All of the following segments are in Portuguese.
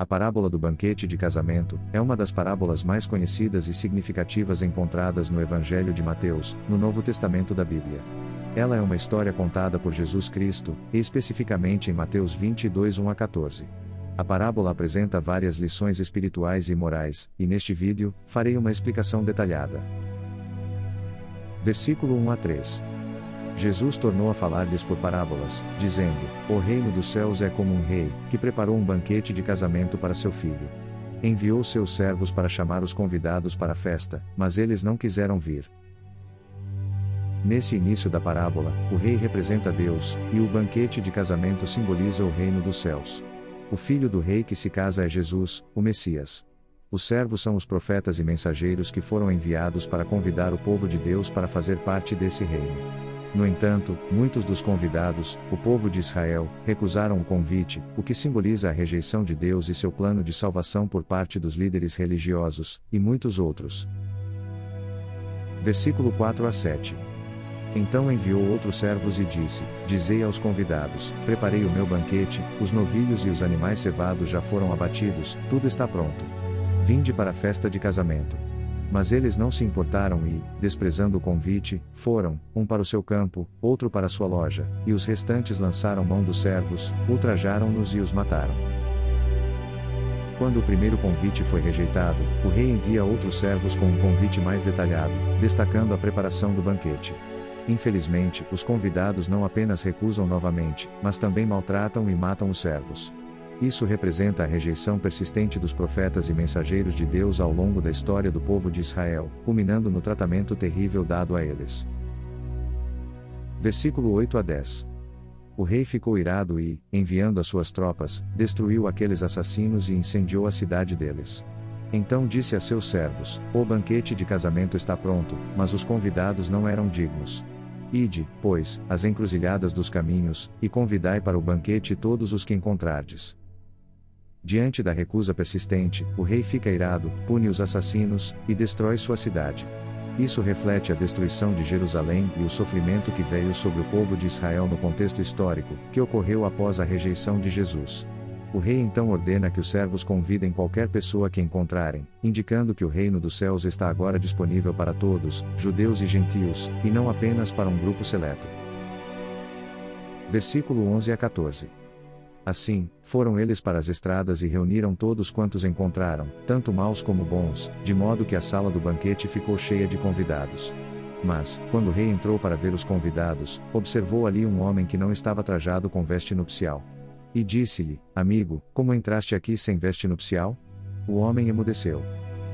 A parábola do banquete de casamento é uma das parábolas mais conhecidas e significativas encontradas no Evangelho de Mateus, no Novo Testamento da Bíblia. Ela é uma história contada por Jesus Cristo, e especificamente em Mateus 22, 1 a 14. A parábola apresenta várias lições espirituais e morais, e neste vídeo, farei uma explicação detalhada. Versículo 1 a 3. Jesus tornou a falar-lhes por parábolas, dizendo: O reino dos céus é como um rei, que preparou um banquete de casamento para seu filho. Enviou seus servos para chamar os convidados para a festa, mas eles não quiseram vir. Nesse início da parábola, o rei representa Deus, e o banquete de casamento simboliza o reino dos céus. O filho do rei que se casa é Jesus, o Messias. Os servos são os profetas e mensageiros que foram enviados para convidar o povo de Deus para fazer parte desse reino. No entanto, muitos dos convidados, o povo de Israel, recusaram o convite, o que simboliza a rejeição de Deus e seu plano de salvação por parte dos líderes religiosos, e muitos outros. Versículo 4 a 7. Então enviou outros servos e disse: Dizei aos convidados: Preparei o meu banquete, os novilhos e os animais cevados já foram abatidos, tudo está pronto. Vinde para a festa de casamento. Mas eles não se importaram e, desprezando o convite, foram, um para o seu campo, outro para a sua loja, e os restantes lançaram mão dos servos, ultrajaram-nos e os mataram. Quando o primeiro convite foi rejeitado, o rei envia outros servos com um convite mais detalhado, destacando a preparação do banquete. Infelizmente, os convidados não apenas recusam novamente, mas também maltratam e matam os servos. Isso representa a rejeição persistente dos profetas e mensageiros de Deus ao longo da história do povo de Israel, culminando no tratamento terrível dado a eles. Versículo 8 a 10. O rei ficou irado e, enviando as suas tropas, destruiu aqueles assassinos e incendiou a cidade deles. Então disse a seus servos: O banquete de casamento está pronto, mas os convidados não eram dignos. Ide, pois, às encruzilhadas dos caminhos, e convidai para o banquete todos os que encontrardes. Diante da recusa persistente, o rei fica irado, pune os assassinos, e destrói sua cidade. Isso reflete a destruição de Jerusalém e o sofrimento que veio sobre o povo de Israel no contexto histórico, que ocorreu após a rejeição de Jesus. O rei então ordena que os servos convidem qualquer pessoa que encontrarem, indicando que o reino dos céus está agora disponível para todos, judeus e gentios, e não apenas para um grupo seleto. Versículo 11 a 14. Assim, foram eles para as estradas e reuniram todos quantos encontraram, tanto maus como bons, de modo que a sala do banquete ficou cheia de convidados. Mas, quando o rei entrou para ver os convidados, observou ali um homem que não estava trajado com veste nupcial. E disse-lhe: Amigo, como entraste aqui sem veste nupcial? O homem emudeceu.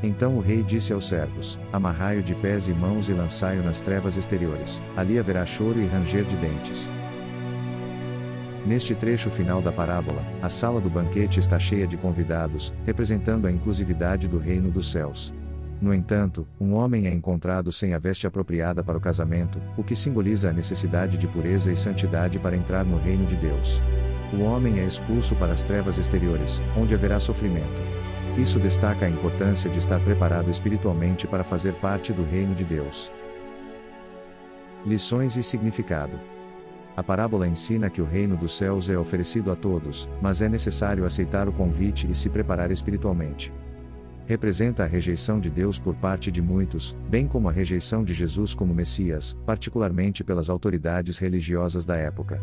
Então o rei disse aos servos: Amarrai-o de pés e mãos e lançai-o nas trevas exteriores, ali haverá choro e ranger de dentes. Neste trecho final da parábola, a sala do banquete está cheia de convidados, representando a inclusividade do reino dos céus. No entanto, um homem é encontrado sem a veste apropriada para o casamento, o que simboliza a necessidade de pureza e santidade para entrar no reino de Deus. O homem é expulso para as trevas exteriores, onde haverá sofrimento. Isso destaca a importância de estar preparado espiritualmente para fazer parte do reino de Deus. Lições e significado. A parábola ensina que o reino dos céus é oferecido a todos, mas é necessário aceitar o convite e se preparar espiritualmente. Representa a rejeição de Deus por parte de muitos, bem como a rejeição de Jesus como Messias, particularmente pelas autoridades religiosas da época.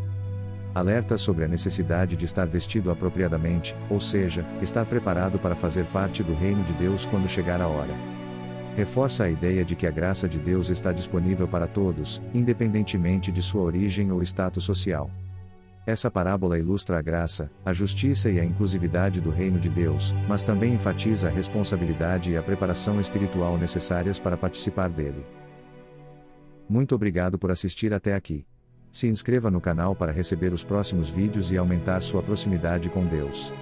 Alerta sobre a necessidade de estar vestido apropriadamente, ou seja, estar preparado para fazer parte do reino de Deus quando chegar a hora. Reforça a ideia de que a graça de Deus está disponível para todos, independentemente de sua origem ou status social. Essa parábola ilustra a graça, a justiça e a inclusividade do reino de Deus, mas também enfatiza a responsabilidade e a preparação espiritual necessárias para participar dele. Muito obrigado por assistir até aqui. Se inscreva no canal para receber os próximos vídeos e aumentar sua proximidade com Deus.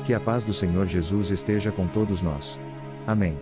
Que a paz do Senhor Jesus esteja com todos nós. Amém.